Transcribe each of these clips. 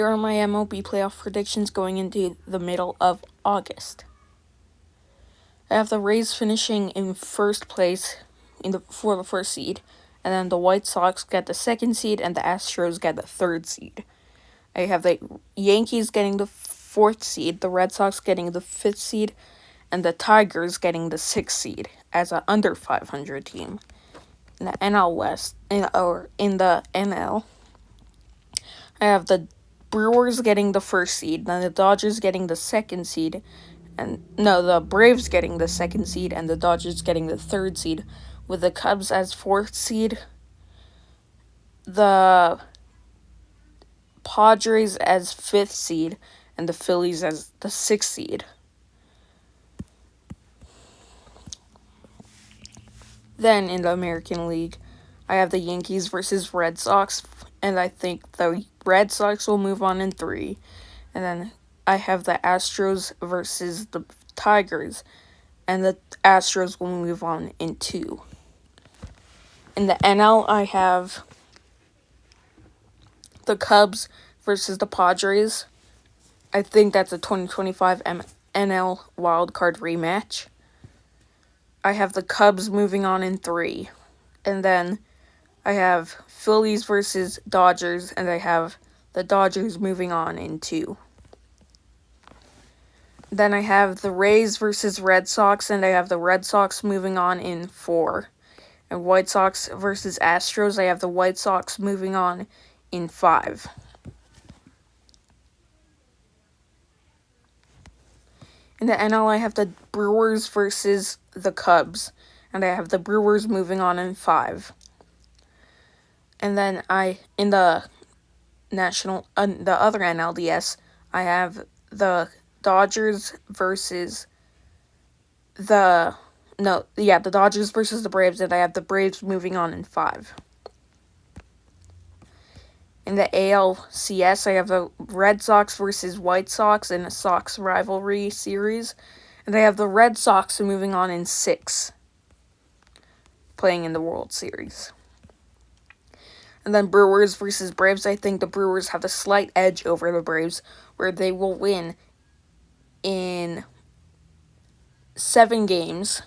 Here are my MLB playoff predictions going into the middle of August. I have the Rays finishing in first place for the first seed, and then the White Sox get the second seed, and the Astros get the third seed. I have the Yankees getting the fourth seed, the Red Sox getting the fifth seed, and the Tigers getting the sixth seed as an under 500 team. In the NL West, in the NL, I have the Brewers getting the first seed, then the Dodgers getting the second seed, the Braves getting the second seed, and the Dodgers getting the third seed, with the Cubs as fourth seed, the Padres as fifth seed, and the Phillies as the sixth seed. Then in the American League, I have the Yankees versus Red Sox, and I think the Red Sox will move on in 3. And then I have the Astros versus the Tigers, and the Astros will move on in 2. In the NL, I have the Cubs versus the Padres. I think that's a 2025 NL wildcard rematch. I have the Cubs moving on in 3. And then I have Phillies versus Dodgers, and I have the Dodgers moving on in 2. Then I have the Rays versus Red Sox, and I have the Red Sox moving on in 4. And White Sox versus Astros, I have the White Sox moving on in 5. In the NL, I have the Brewers versus the Cubs, and I have the Brewers moving on in 5. And then in the the other NLDS, I have the Dodgers versus the Dodgers versus the Braves, and I have the Braves moving on in 5. In the ALCS, I have the Red Sox versus White Sox in a Sox rivalry series, and I have the Red Sox moving on in 6, playing in the World Series. And then Brewers versus Braves, I think the Brewers have a slight edge over the Braves, where they will win in 7 games,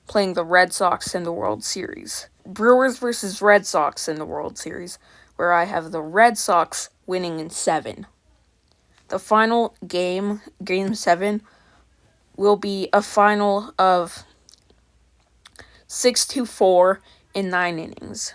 playing the Red Sox in the World Series. Brewers versus Red Sox in the World Series, where I have the Red Sox winning in 7. The final game, Game 7, will be a final of 6-4 in 9 innings.